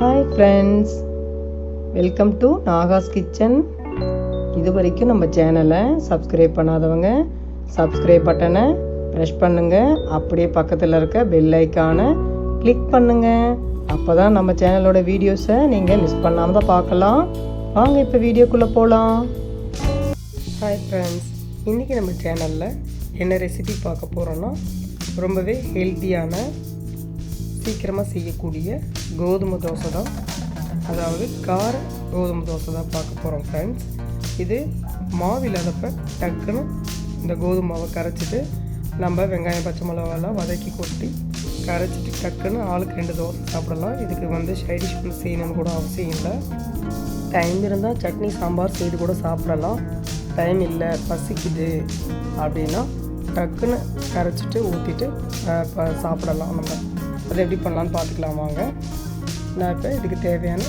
Hi friends, welcome to Nahash kitchen. இது வரைக்கும் நம்ம சேனலை சப்ஸ்கிரைப் பண்ணாதவங்க சப்ஸ்கிரைப் பட்டனை ப்ரெஸ் பண்ணுங்கள். அப்படியே பக்கத்தில் இருக்க பெல் ஐக்கானை கிளிக் பண்ணுங்கள். அப்போ தான் நம்ம சேனலோட வீடியோஸை நீங்கள் மிஸ் பண்ணாமல் தான் பார்க்கலாம். வாங்க இப்போ வீடியோக்குள்ளே போகலாம். ஹாய் ஃப்ரெண்ட்ஸ், இன்றைக்கி நம்ம சேனலில் என்ன ரெசிபி பார்க்க போகிறோன்னா ரொம்பவே ஹெல்த்தியான சீக்கிரமாக செய்யக்கூடிய கோதுமை தோசை தான். அதாவது கார கோதுமை தோசை தான் பார்க்க போகிறோம் ஃப்ரெண்ட்ஸ். இது மாவு இல்லாதப்ப டக்குன்னு இந்த கோதுமை மாவை கரைச்சிட்டு நம்ம வெங்காயம் பச்சை மிளகாலாம் வதக்கி கொட்டி கரைச்சிட்டு டக்குன்னு ஆளுக்கு 2 தோசை சாப்பிடலாம். இதுக்கு சைடிஷ் பண்ணி செய்யணும்னு கூட அவசியம் இல்லை. டைம் இருந்தால் சட்னி சாம்பார் செய்து கூட சாப்பிடலாம். டைம் இல்லை பசிக்குது அப்படின்னா டக்குன்னு கரைச்சிட்டு ஊற்றிட்டு சாப்பிடலாம். நம்ம அதை எப்படி பண்ணலான்னு பார்த்துக்கலாம் வாங்க. நான் இப்போ இதுக்கு தேவையான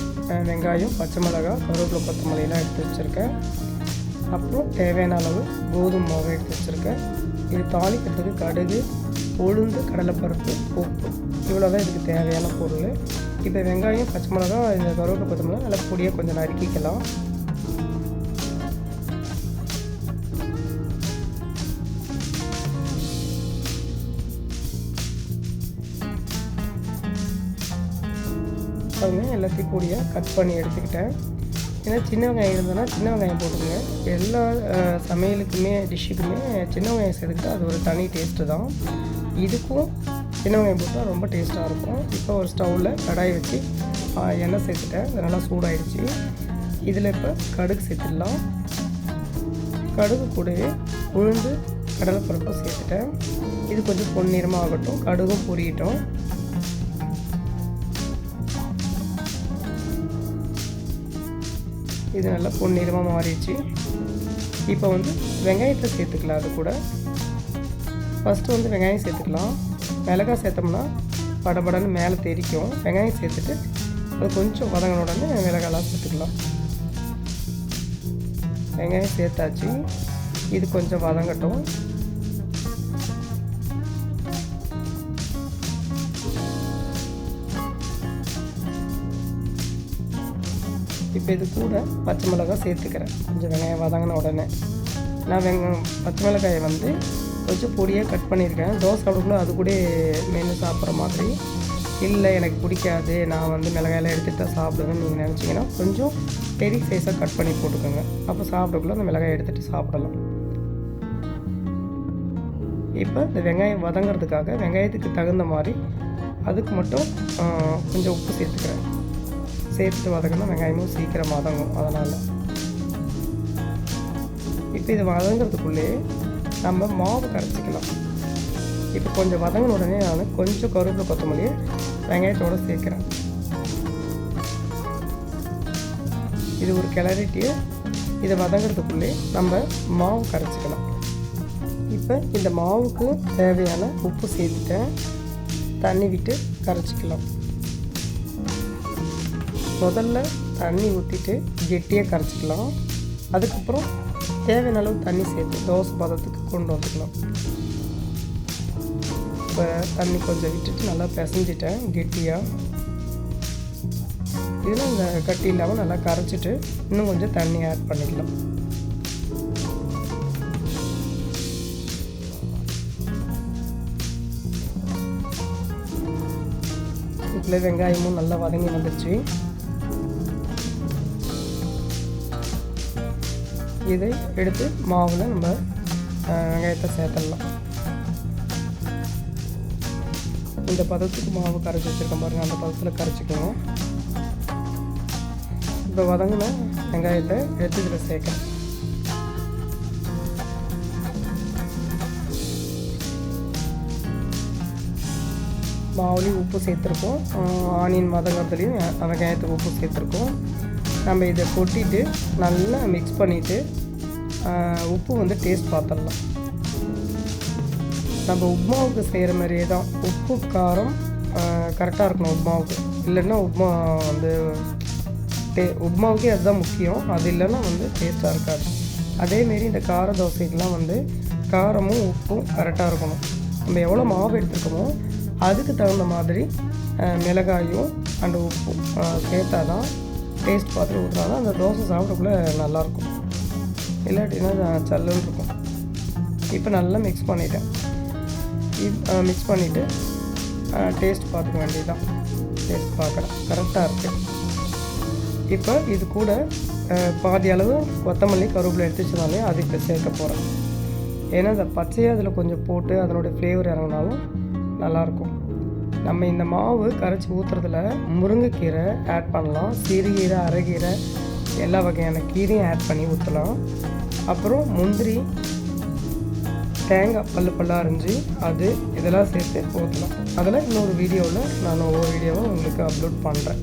வெங்காயம் பச்சை மிளகாய் கருவேப்பிலை கொத்தமல்லியெல்லாம் எடுத்து வச்சுருக்கேன். அப்புறம் தேவையான அளவு கோதுமை மாவு எடுத்து வச்சுருக்கேன். இது தாளிக்கிறதுக்கு கடுகு, உளுந்து, கடலைப்பருப்பு, உப்பு இவ்வளோ தான் இதுக்கு தேவையான பொருள். இப்போ வெங்காயம் பச்சை மிளகாய் இந்த கருவேப்பிலை கொத்தமல்லி நல்லா பொடியாக கொஞ்சம் நறுக்கிக்கலாம். எல்லாத்தையும் பொடியாக கட் பண்ணி எடுத்துக்கிட்டேன். ஏன்னா சின்ன வெங்காயம் இருந்ததுன்னா சின்ன வெங்காயம் போட்டுக்கோங்க. எல்லா சமையலுக்குமே டிஷ்ஷுக்குமே சின்ன வெங்காயம் சேர்த்துக்கிட்டு அது ஒரு தனி டேஸ்ட்டு தான். இதுக்கும் சின்ன வெங்காயம் போட்டால் ரொம்ப டேஸ்ட்டாக இருக்கும். இப்போ ஒரு ஸ்டவ்வில் கடாய் வச்சு எண்ணெய் சேர்த்துட்டேன். அது நல்லா சூடாகிடுச்சு. இதில் இப்போ கடுகு சேர்த்துடலாம். கடுகு கூடவே உளுந்து கடலைப்பருப்பும் சேர்த்துட்டேன். இது கொஞ்சம் பொன்னிறமாக ஆகட்டும். கடுகும் பொரியட்டும். இது நல்லா பொன்னிறமாக மாறிடுச்சு. இப்போ வெங்காயத்தை சேர்த்துக்கலாம். அது கூட ஃபஸ்ட்டு வெங்காயம் சேர்த்துக்கலாம். மிளகாய் சேர்த்தோம்னா படபடன்னு மேலே தெரிக்கும். வெங்காயம் சேர்த்துட்டு அது கொஞ்சம் வதங்கின உடனே மிளகாயெல்லாம் சேர்த்துக்கலாம். வெங்காயம் சேர்த்தாச்சு. இது கொஞ்சம் வதங்கட்டும். இப்போ இது கூட பச்சை மிளகாய் சேர்த்துக்கிறேன். கொஞ்சம் வெங்காயம் வதங்கின உடனே நான் பச்சை மிளகாயை கொஞ்சம் பொடியாக கட் பண்ணியிருக்கேன். தோசை சாப்பிடக்குள்ள அது கூட மென்று சாப்பிட்ற மாதிரி இல்லை, எனக்கு பிடிக்காது, நான் மிளகாயெல்லாம் எடுத்துகிட்டு தான் சாப்பிடுவேன்னு நீங்கள் நினச்சிங்கன்னா கொஞ்சம் பெரிய சைஸாக கட் பண்ணி போட்டுக்கோங்க. அப்போ சாப்பிடக்குள்ள அந்த மிளகாயை எடுத்துகிட்டு சாப்பிடலாம். இப்போ இந்த வெங்காயம் வதங்கிறதுக்காக வெங்காயத்துக்கு தகுந்த மாதிரி அதுக்கு மட்டும் கொஞ்சம் உப்பு சேர்த்துக்கிறேன். சேர்த்து வதங்கினா வெங்காயமும் சீக்கிரம் வதங்கும். அதனால் இப்போ இது வதங்கிறதுக்குள்ளே நம்ம மாவு கரைச்சிக்கலாம். இப்போ கொஞ்சம் வதங்கின உடனே நான் கொஞ்சம் கருவேப்பிலை கொத்தமல்லியை வெங்காயத்தோடு சேர்க்குறேன். இது ஒரு கிளறிட்டு இதை வதங்கிறதுக்குள்ளே நம்ம மாவு கரைச்சிக்கலாம். இப்போ இந்த மாவுக்கு தேவையான உப்பு சேர்த்துட்டேன். தண்ணி விட்டு கரைச்சிக்கலாம். முதல்ல தண்ணி ஊற்றிட்டு கெட்டியாக கரைச்சிக்கலாம். அதுக்கப்புறம் தேவையான அளவு தண்ணி சேர்த்து தோசை பதத்துக்கு கொண்டு வந்துக்கலாம். இப்போ தண்ணி கொஞ்சம் விட்டுட்டு நல்லா பிசைஞ்சிட்டேன் கெட்டியாக. இதில் இந்த கட்டி இல்லாமல் நல்லா கரைச்சிட்டு இன்னும் கொஞ்சம் தண்ணி ஆட் பண்ணிக்கலாம். இதில் வெங்காயமும் நல்லா வதங்கி வந்துடுச்சு. இதை எடுத்து மாவில் நம்ம வெங்காயத்தை சேர்த்துடலாம். இந்த பதத்துக்கு மாவு கரைச்சி வச்சுருக்கோம் பாருங்கள், அந்த பதத்தில் கரைச்சிக்கணும். இப்போ வதங்கின வெங்காயத்தை எடுத்து இதில் சேர்க்கணும். மாவுலேயும் உப்பு சேர்த்துருக்கோம். ஆனியன் வதங்கிறதுலையும் வெங்காயத்துக்கு உப்பு சேர்த்துருக்கோம். நம்ம இதை கொட்டிட்டு நல்லா மிக்ஸ் பண்ணிவிட்டு உப்பு டேஸ்ட் பார்த்துடலாம். நம்ம உப்மாவுக்கு செய்கிற மாதிரியே தான். உப்பு காரம் கரெக்டாக இருக்கணும் உப்மாவுக்கு. இல்லைன்னா உப்மா உப்மாவுக்கே அதுதான் முக்கியம். அது இல்லைன்னா டேஸ்ட்டாக இருக்காது. அதேமாரி இந்த கார தோசைக்கெலாம் காரமும் உப்பும் கரெக்டாக இருக்கணும். நம்ம எவ்வளோ மாவு எடுத்துருக்கோமோ அதுக்கு தகுந்த மாதிரி மிளகாயும் அண்டு உப்பும் சேர்த்தா தான் டேஸ்ட் பார்த்துட்டு ஊற்றினா தான் அந்த தோசை சாப்பிடக்குள்ளே நல்லாயிருக்கும். இல்லாட்டினா சல்லுன்னு இருக்கும். இப்போ நல்லா மிக்ஸ் பண்ணிட்டேன். மிக்ஸ் பண்ணிவிட்டு டேஸ்ட் பார்த்துக்க வேண்டியதுதான். டேஸ்ட் பார்க்குறேன் கரெக்டாக இருக்குது. இப்போ இது கூட பாதி அளவு கொத்தமல்லி கருவேப்பிலை எடுத்து வச்சனாலே அது இப்போ சேர்க்க போகிறேன். ஏன்னா அந்த பச்சையாக அதில் கொஞ்சம் போட்டு அதனுடைய ஃப்ளேவர் இறங்கினாலும் நல்லாயிருக்கும். நம்ம இந்த மாவு கரைச்சி ஊற்றுறதுல முருங்கைக்கீரை ஆட் பண்ணலாம், சிறுகீரை, அரைக்கீரை, எல்லா வகையான கீரையும் ஆட் பண்ணி ஊற்றலாம். அப்புறம் முந்திரி, தேங்காய் பல்லாக அரிஞ்சு அது இதெல்லாம் சேர்த்து ஊற்றலாம். அதில் இன்னொரு வீடியோவில் நான் ஒவ்வொரு வீடியோவை உங்களுக்கு அப்லோட் பண்ணுறேன்.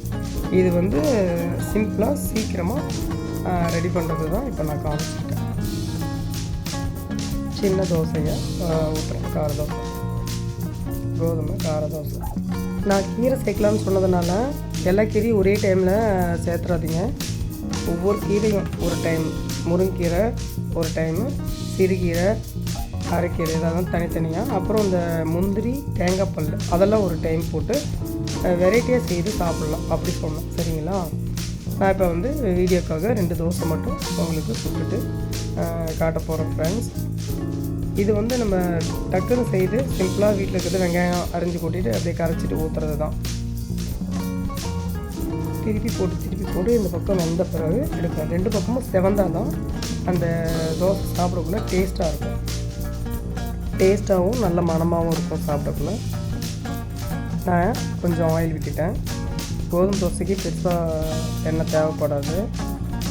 இது வந்து சிம்பிளாக சீக்கிரமாக ரெடி பண்ணுறது தான் இப்போ நான் காமிச்சிருக்கேன். சின்ன தோசையை ஊற்றுறேன், கார தோசை, கோதுமை கார தோசை. நான் கீரை சேர்க்கலான்னு சொன்னதுனால எல்லா கீரையும் ஒரே டைமில் சேர்த்துறாதீங்க. ஒவ்வொரு கீரையும் ஒரு டைம், முருங்கீரை ஒரு டைமு, சிறுகீரை, அரைக்கீரை இதெல்லாம் தனித்தனியாக, அப்புறம் இந்த முந்திரி, தேங்காய் பல் அதெல்லாம் ஒரு டைம் போட்டு வெரைட்டியாக செய்து சாப்பிட்லாம் அப்படி சொன்னேன். சரிங்களா? நான் இப்போ வந்து வீடியோக்காக 2 தோசை மட்டும் உங்களுக்கு சுட்டுட்டு காட்ட போகிறேன் ஃப்ரெண்ட்ஸ். இது வந்து நம்ம டக்குன்னு செய்து சிம்பிளாக வீட்டில் இருக்கிறது வெங்காயம் அரிஞ்சு கொட்டிட்டு அப்படியே கரைச்சிட்டு ஊற்றுறது தான். திருப்பி போட்டு இந்த பக்கம் வந்த பிறகு எடுக்கலாம். 2 பக்கமும் செவந்தால் தான் அந்த தோசை சாப்பிடக்குள்ள டேஸ்ட்டாக இருக்கும். டேஸ்ட்டாகவும் நல்ல மணமாகவும் இருக்கும் சாப்பிடக்குள்ள. நான் கொஞ்சம் ஆயில் விட்டுட்டேன். கோதுமை தோசைக்கு பெருசாக எண்ணெய் தேவைப்படாது,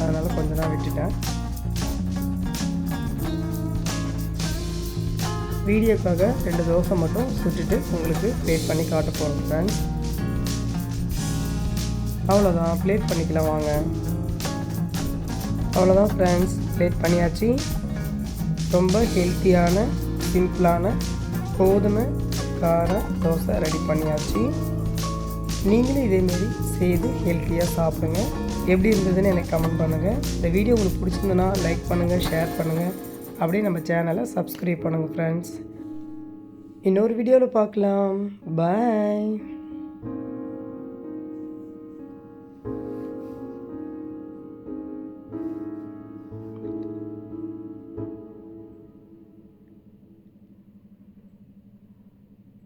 அதனால் கொஞ்சம் நான் விட்டுட்டேன். வீடியோக்காக 2 தோசை மட்டும் சுட்டுட்டு உங்களுக்கு ப்ளேட் பண்ணி காட்ட போகிறோம் ஃப்ரெண்ட்ஸ். அவ்வளோதான், ப்ளேட் பண்ணிக்கலாம் வாங்க. அவ்வளோதான் ஃப்ரெண்ட்ஸ், ப்ளேட் பண்ணியாச்சு. ரொம்ப ஹெல்த்தியான சிம்பிளான கோதுமை கார தோசை ரெடி பண்ணியாச்சு. நீங்களும் இதேமாரி செய்து ஹெல்த்தியாக சாப்பிடுங்க. எப்படி இருந்ததுன்னு எனக்கு கமெண்ட் பண்ணுங்கள். இந்த வீடியோ உங்களுக்கு பிடிச்சிருந்ததுன்னா லைக் பண்ணுங்கள், ஷேர் பண்ணுங்கள். அப்படியே நம்ம சேனலை சப்ஸ்கிரைப் பண்ணுங்கள் ஃப்ரெண்ட்ஸ். இன்னொரு வீடியோவில் பார்க்கலாம். பாய்.